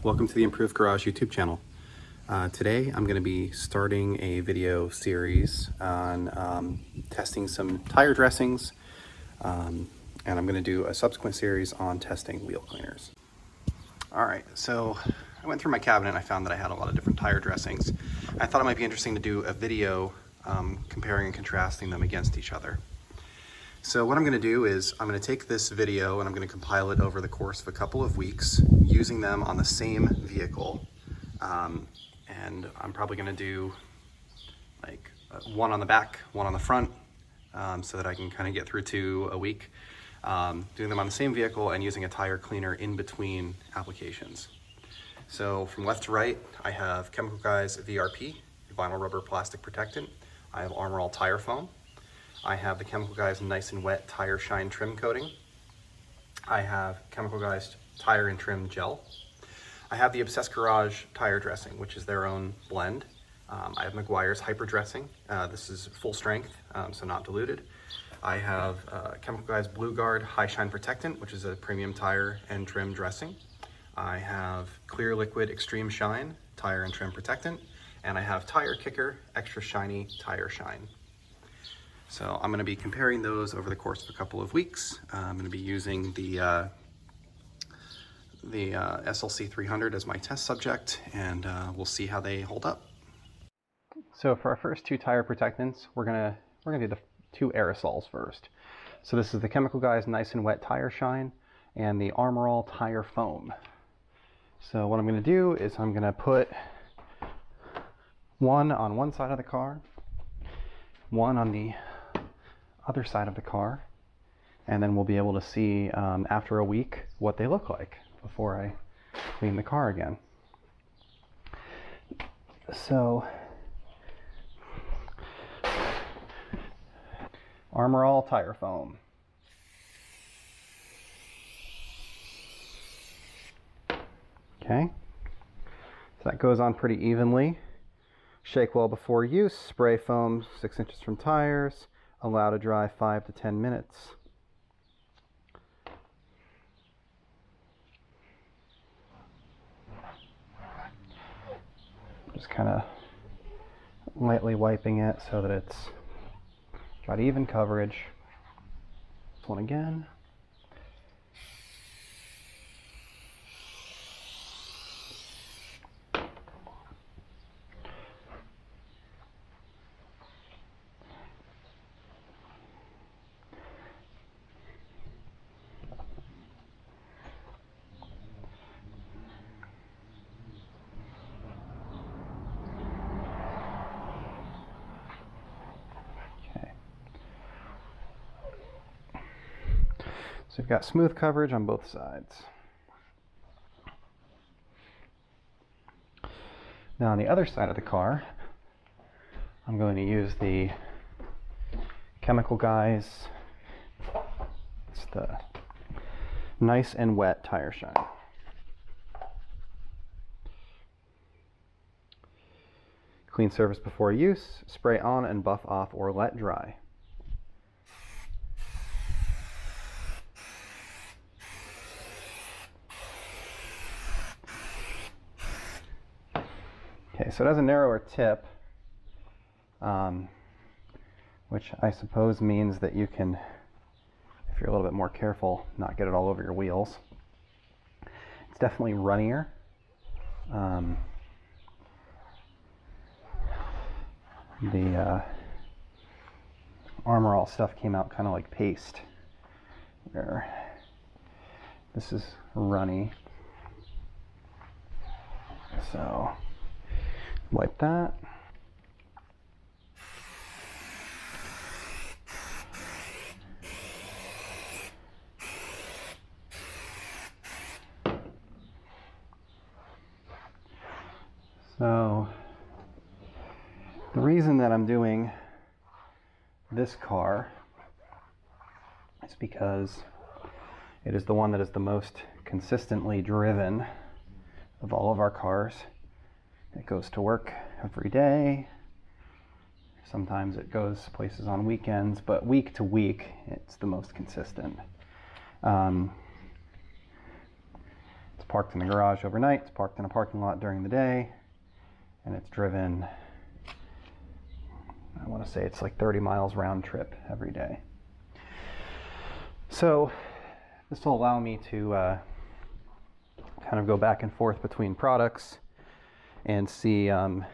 Welcome to the Improved Garage YouTube channel. Today I'm going to be starting a video series on testing some tire dressings, and I'm going to do a subsequent series on testing wheel cleaners. Alright, so I went through my cabinet and I found that I had a lot of different tire dressings. I thought it might be interesting to do a video comparing and contrasting them against each other. So what I'm going to do is I'm going to take this video and I'm going to compile it over the course of a couple of weeks using them on the same vehicle. And I'm probably going to do like one on the back, one on the front, so that I can kind of get through two a week. Doing them on the same vehicle and using a tire cleaner in between applications. So from left to right, I have Chemical Guys VRP, Vinyl Rubber Plastic Protectant. I have Armor All Tire Foam. I have the Chemical Guys Nice and Wet Tire Shine Trim Coating. I have Chemical Guys Tire and Trim Gel. I have the Obsessed Garage Tire Dressing, which is their own blend. I have Meguiar's Hyper Dressing. This is full strength, so not diluted. I have Chemical Guys Blue Guard High Shine Protectant, which is a premium tire and trim dressing. I have Clear Liquid Extreme Shine Tire and Trim Protectant. And I have Tire Kicker Extra Shiny Tire Shine. So I'm going to be comparing those over the course of a couple of weeks. I'm going to be using the SLC 300 as my test subject, and we'll see how they hold up. So for our first two tire protectants, we're gonna do the two aerosols first. So this is the Chemical Guys Nice and Wet Tire Shine and the Armor All Tire Foam. So what I'm going to do is I'm going to put one on one side of the car, one on the other side of the car, and then we'll be able to see after a week what they look like before I clean the car again. So Armor All Tire Foam. Okay, so that goes on pretty evenly. Shake well before use. Spray foam 6 inches from tires. Allow to dry 5 to 10 minutes. Just kind of lightly wiping it so that it's got even coverage. This one again. So you've got smooth coverage on both sides. Now on the other side of the car, I'm going to use the Chemical Guys, it's the Nice and Wet Tire Shine. Clean surface before use, spray on and buff off or let dry. Okay, so it has a narrower tip, which I suppose means that you can, if you're a little bit more careful, not get it all over your wheels. It's definitely runnier. The Armor All stuff came out kind of like paste, where this is runny. So wipe that. So the reason that I'm doing this car is because it is the one that is the most consistently driven of all of our cars. It goes to work every day. Sometimes it goes places on weekends, but week to week, it's the most consistent. It's parked in the garage overnight, it's parked in a parking lot during the day, and it's driven, I want to say it's like 30 miles round trip every day. So this will allow me to kind of go back and forth between products and see you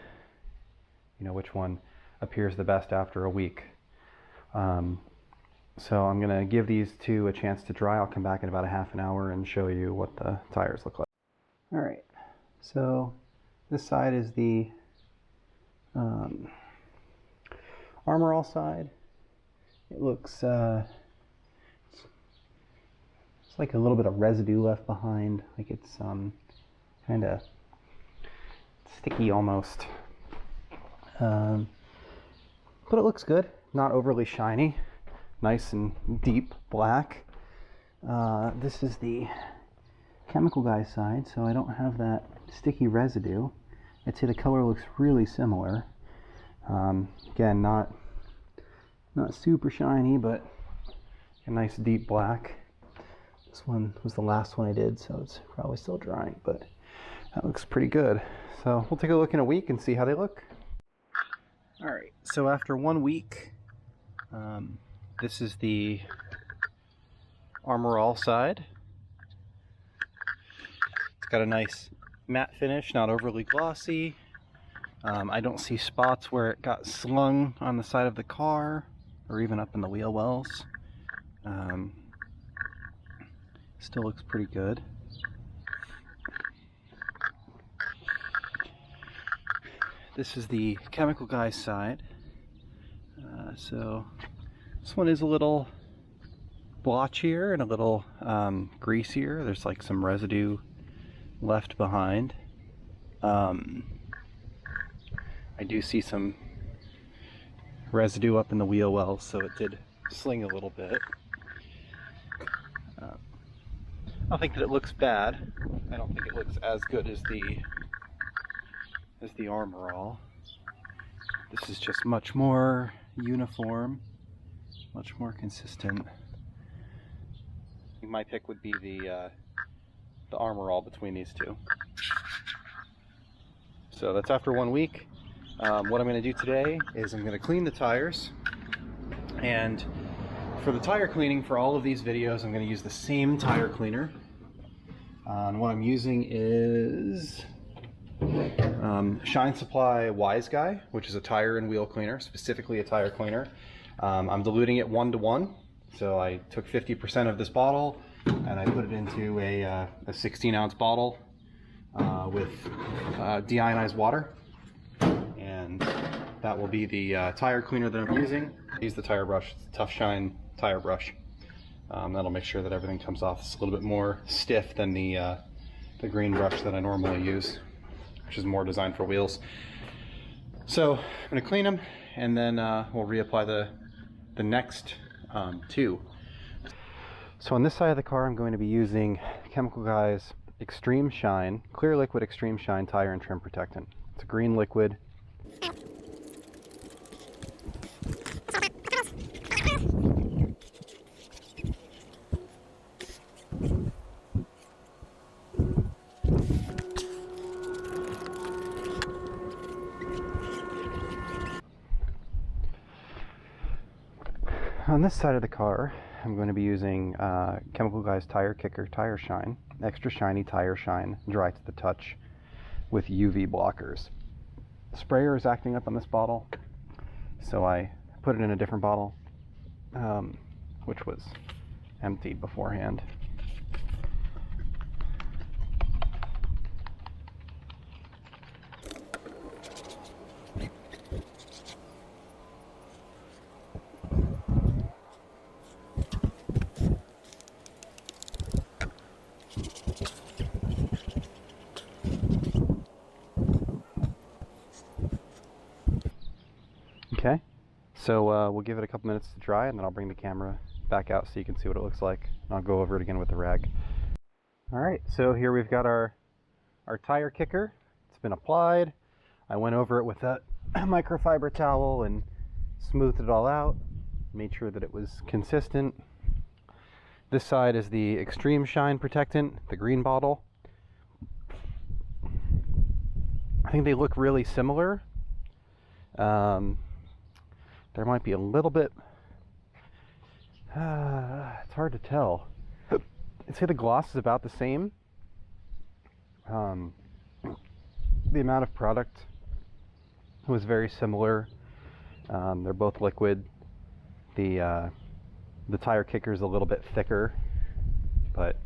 know, which one appears the best after a week. So I'm going to give these two a chance to dry. I'll come back in about a half an hour and show you what the tires look like. All right, so this side is the Armor All side. It looks it's like a little bit of residue left behind, like it's kind of sticky almost, but it looks good, not overly shiny. Nice and deep black. This is the Chemical Guy side, so I don't have that sticky residue. I'd say the color looks really similar. Again, not super shiny, but a nice deep black. This one was the last one I did, so it's probably still drying, but that looks pretty good. So we'll take a look in a week and see how they look. All right, so after 1 week, this is the Armor All side. It's got a nice matte finish, not overly glossy. I don't see spots where it got slung on the side of the car or even up in the wheel wells. Still looks pretty good. This is the Chemical Guy side. So this one is a little blotchier and a little greasier. There's like some residue left behind. I do see some residue up in the wheel wells, so it did sling a little bit. I don't think that it looks bad. I don't think it looks as good as the Armor All. This is just much more uniform, much more consistent. I think my pick would be the Armor All between these two. So that's after 1 week. What I'm going to do today is I'm going to clean the tires, and for the tire cleaning for all of these videos I'm going to use the same tire cleaner. And what I'm using is Shine Supply Wise Guy, which is a tire and wheel cleaner, specifically a tire cleaner. I'm diluting it 1-to-1, so I took 50% of this bottle and I put it into a 16-ounce bottle with deionized water, and that will be the tire cleaner that I'm using. I use the tire brush, it's a Tough Shine tire brush. That'll make sure that everything comes off. It's a little bit more stiff than the green brush that I normally use, which is more designed for wheels. So I'm going to clean them, and then we'll reapply the next two. So on this side of the car, I'm going to be using Chemical Guy's Extreme Shine, Clear Liquid Extreme Shine Tire and Trim Protectant. It's a green liquid. On this side of the car, I'm going to be using Chemical Guy's Tire Kicker Tire Shine, Extra Shiny Tire Shine, Dry to the Touch with UV blockers. The sprayer is acting up on this bottle, so I put it in a different bottle, which was emptied beforehand. Okay, so we'll give it a couple minutes to dry, and then I'll bring the camera back out so you can see what it looks like, and I'll go over it again with the rag. Alright, so here we've got our tire kicker. It's been applied. I went over it with that microfiber towel and smoothed it all out, made sure that it was consistent. This side is the Extreme Shine Protectant, the green bottle. I think they look really similar. There might be a little bit, it's hard to tell. I'd say the gloss is about the same. The amount of product was very similar. They're both liquid. The tire kicker is a little bit thicker, but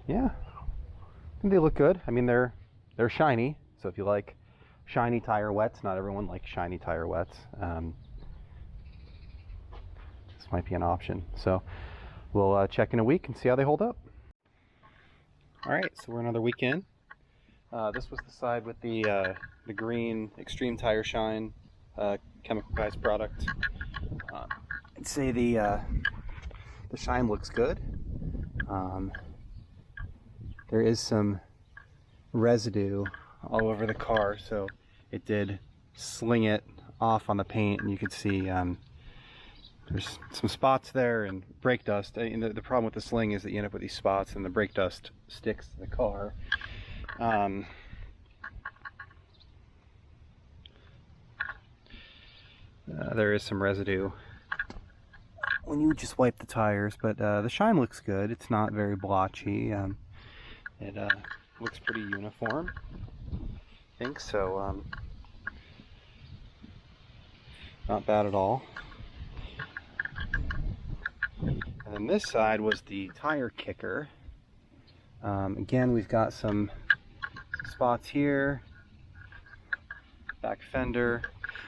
yeah, I think they look good. I mean, they're shiny, so if you like shiny tire wets, not everyone likes shiny tire wets. This might be an option. So we'll check in a week and see how they hold up. All right, so we're another week in. This was the side with the green Extreme Tire Shine chemical guys product. I'd say the shine looks good. There is some residue all over the car, so it did sling it off on the paint, and you could see there's some spots there and brake dust. And the problem with the sling is that you end up with these spots and the brake dust sticks to the car. There is some residue when you just wipe the tires, but the shine looks good. It's not very blotchy. It looks pretty uniform, I think, so not bad at all. And then this side was the tire kicker. Again, we've got some spots here, back fender.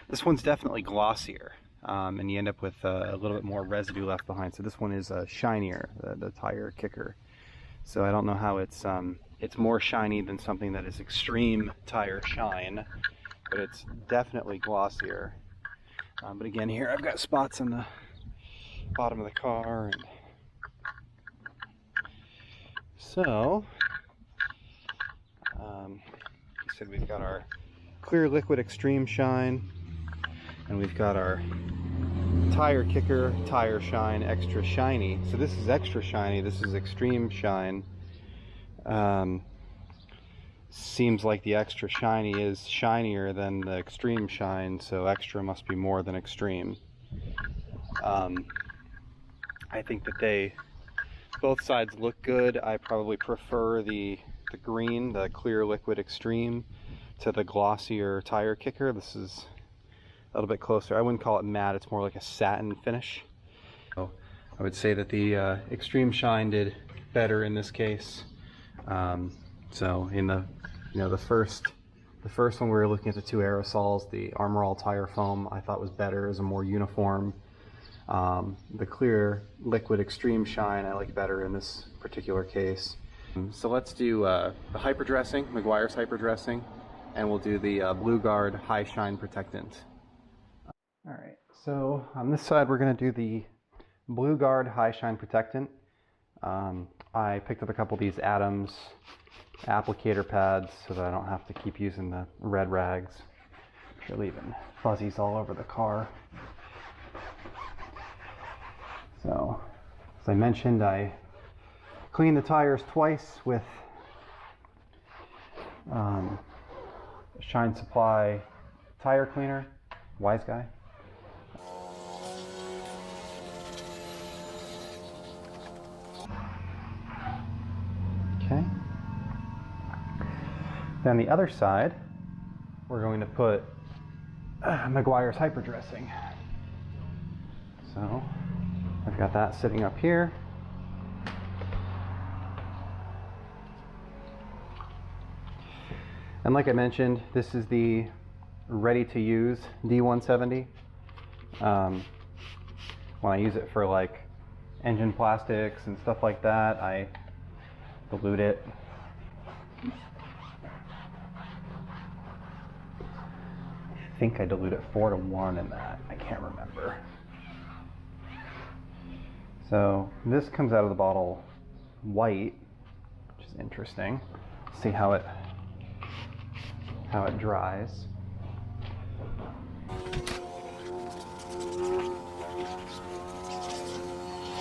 This one's definitely glossier, and you end up with a little bit more residue left behind. So this one is shinier, the tire kicker. So I don't know how it's more shiny than something that is Extreme Tire Shine, but it's definitely glossier. But again, here I've got spots on the bottom of the car, and so like I said, we've got our clear liquid Extreme Shine, and we've got our tire kicker tire shine extra shiny. So this is extra shiny, this is Extreme Shine. Seems like the extra shiny is shinier than the Extreme Shine, so extra must be more than Extreme. I think that both sides look good. I probably prefer the green, the clear liquid Extreme, to the glossier tire kicker. This is a little bit closer. I wouldn't call it matte, it's more like a satin finish. So I would say that the Extreme Shine did better in this case. So in the first one we were looking at the two aerosols, the Armor All tire foam I thought was better, as a more uniform. The clear liquid Extreme Shine I like better in this particular case. So let's do the hyper dressing, Meguiar's hyper dressing, and we'll do the Blue Guard High Shine Protectant. All right, so on this side we're going to do the Blue Guard High Shine Protectant. I picked up a couple of these Adams applicator pads so that I don't have to keep using the red rags. They're leaving fuzzies all over the car. So, as I mentioned, I cleaned the tires twice with Shine Supply tire cleaner, Wise Guy. Okay. Then the other side, we're going to put Meguiar's hyper dressing. So I've got that sitting up here. And like I mentioned, this is the ready-to-use D170. When I use it for like engine plastics and stuff like that, I dilute it. I think I dilute it 4-to-1 in that. I can't remember. So this comes out of the bottle white, which is interesting. See how it dries.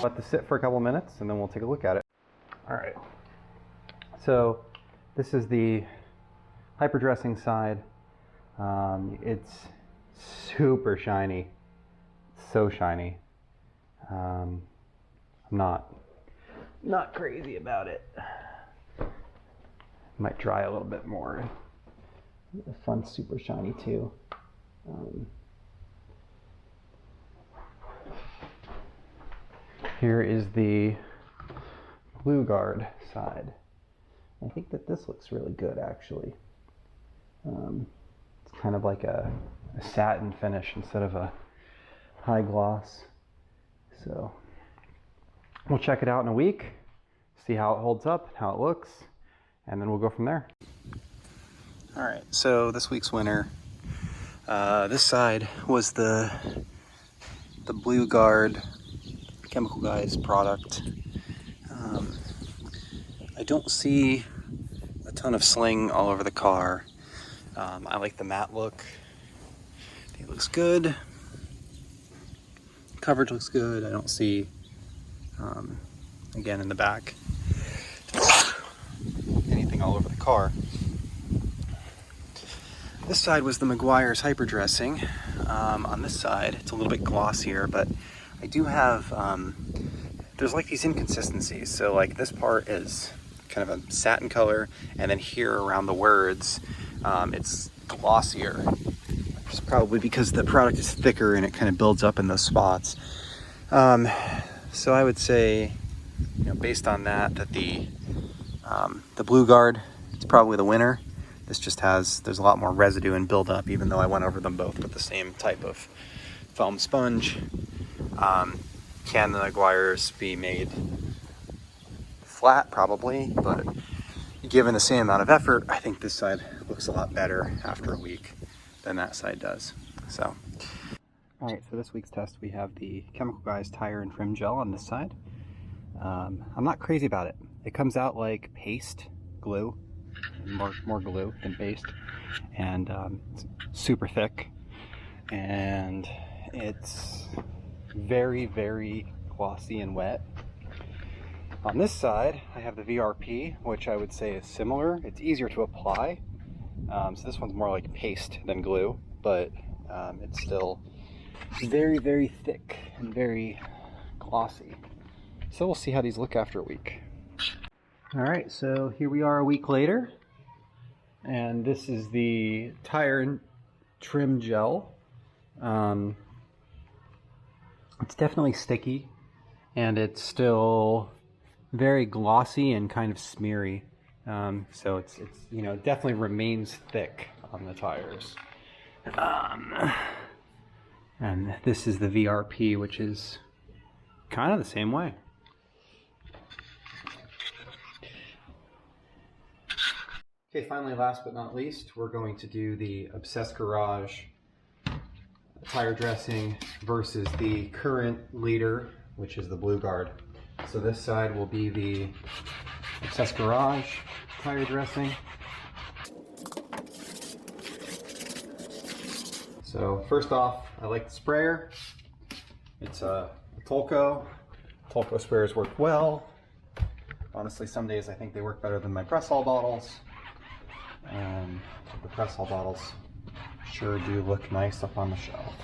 Let this sit for a couple minutes and then we'll take a look at it. All right. So this is the hyper dressing side. It's super shiny, so shiny. I'm not crazy about it. Might dry a little bit more. The front's super shiny too. Here is the Blue Guard side. I think that this looks really good actually. It's kind of like a satin finish instead of a high gloss. So we'll check it out in a week, see how it holds up, how it looks, and then we'll go from there. All right, so this week's winner. This side was the Blue Guard Chemical Guys product. I don't see a ton of sling all over the car. I like the matte look. I think it looks good. Coverage looks good. I don't see, again in the back, anything all over the car. This side was the Meguiars hyper dressing. On this side, it's a little bit glossier, but I do have, there's like these inconsistencies. So like this part is kind of a satin color, and then here around the words, it's glossier. It's probably because the product is thicker and it kind of builds up in those spots. So I would say, you know, based on that the Blue Guard, it's probably the winner. This just there's a lot more residue and buildup, even though I went over them both with the same type of foam sponge. Can the Meguiars be made flat? Probably, but given the same amount of effort, I think this side looks a lot better after a week than that side does. So, all right, so this week's test, we have the Chemical Guys tire and trim gel on this side. I'm not crazy about it. It comes out like paste glue, more glue than paste, and it's super thick, and it's very, very glossy and wet. On this side, I have the VRP, which I would say is similar. It's easier to apply. So this one's more like paste than glue, but it's still very, very thick and very glossy. So we'll see how these look after a week. All right, so here we are a week later, and this is the tire and trim gel. It's definitely sticky, and it's still very glossy and kind of smeary. So it's you know, definitely remains thick on the tires. And this is the VRP, which is kind of the same way. Okay, finally, last but not least, we're going to do the Obsessed Garage tire dressing versus the current leader, which is the Blue Guard. So this side will be the Obsessed Garage tire dressing. So first off, I like the sprayer. It's a Tolco. Tolco sprayers work well. Honestly, some days I think they work better than my press-all bottles. And the press-all bottles sure do look nice up on the shelf.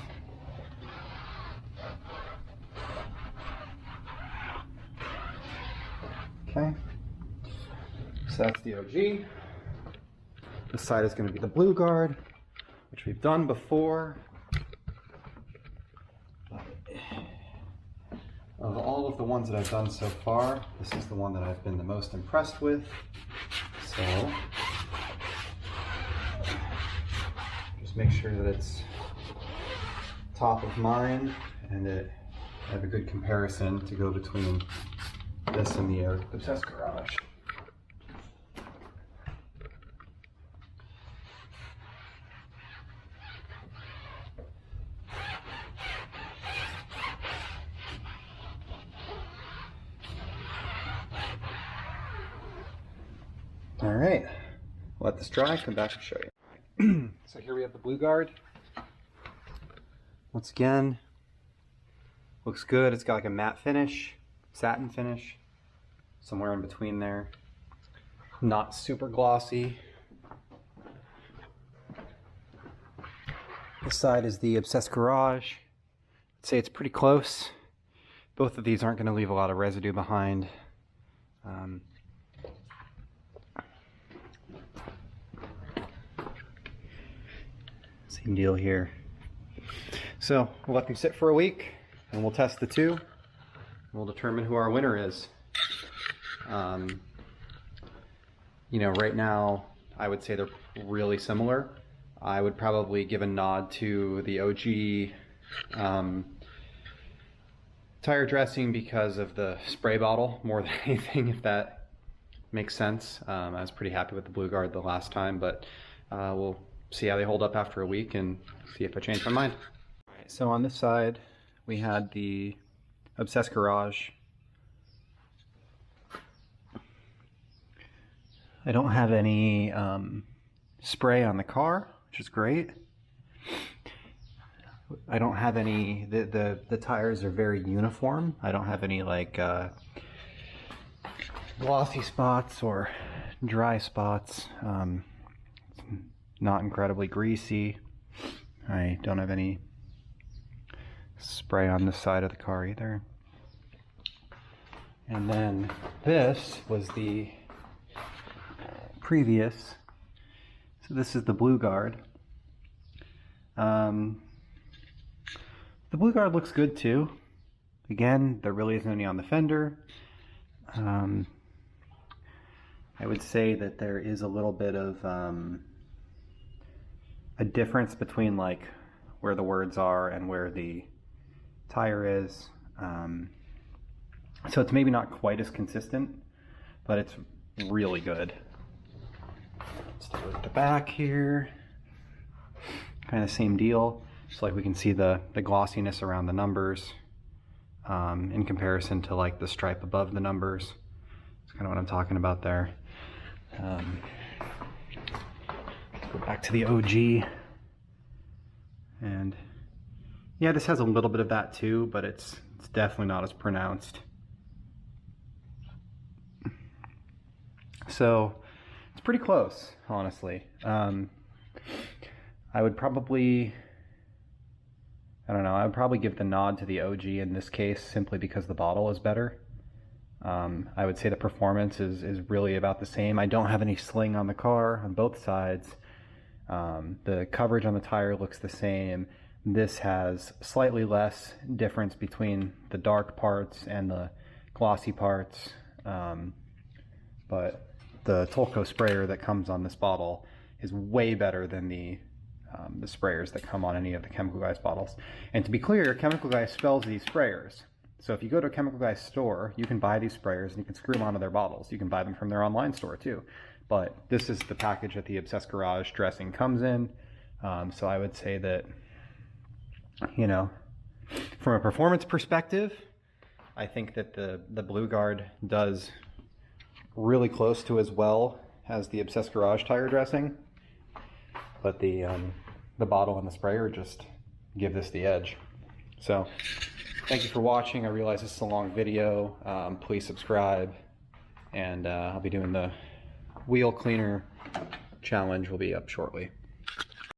Okay, so that's the OG. This side is going to be the Blue Guard, which we've done before. Of all of the ones that I've done so far, this is the one that I've been the most impressed with. So just make sure that it's top of mind and that I have a good comparison to go between this and the Obsessed Garage. All right, let this dry, come back and show you. So here we have the Blue Guard. Once again, looks good. It's got like a matte finish, satin finish, somewhere in between there. Not super glossy. This side is the Obsessed Garage. I'd say it's pretty close. Both of these aren't going to leave a lot of residue behind. Same deal here. So we'll let them sit for a week and we'll test the two. We'll determine who our winner is. You know, right now I would say they're really similar. I would probably give a nod to the OG tire dressing because of the spray bottle more than anything, if that makes sense. I was pretty happy with the Blue Guard the last time, but we'll see how they hold up after a week and see if I change my mind. All right, so on this side we had the Obsessed Garage. I don't have any spray on the car, which is great. I don't have any, the tires are very uniform. I don't have any like glossy spots or dry spots. It's not incredibly greasy. I don't have any spray on this side of the car either. And then this was the previous. So this is the Blue Guard. The Blue Guard looks good too. Again, there really isn't any on the fender. I would say that there is a little bit of a difference between like where the words are and where the tire is. So it's maybe not quite as consistent, but it's really good. Let's take a look at the back here. Kind of same deal. Just like we can see the glossiness around the numbers in comparison to like the stripe above the numbers. That's kind of what I'm talking about there. Let's go back to the OG. And yeah, this has a little bit of that too, but it's definitely not as pronounced. So it's pretty close, honestly. I would probably, I don't know, I would probably give the nod to the OG in this case simply because the bottle is better. I would say the performance is really about the same. I don't have any sling on the car on both sides. The coverage on the tire looks the same. This has slightly less difference between the dark parts and the glossy parts. But the Tolco sprayer that comes on this bottle is way better than the sprayers that come on any of the Chemical Guys bottles. And to be clear, Chemical Guys spells these sprayers. So if you go to a Chemical Guys store, you can buy these sprayers and you can screw them onto their bottles. You can buy them from their online store too. But this is the package that the Obsessed Garage dressing comes in. So I would say that, you know, from a performance perspective, I think that the Blue Guard does really close to as well as the Obsessed Garage tire dressing. But the bottle and the sprayer just give this the edge. So thank you for watching. I realize this is a long video. Please subscribe, and I'll be doing the wheel cleaner challenge will be up shortly.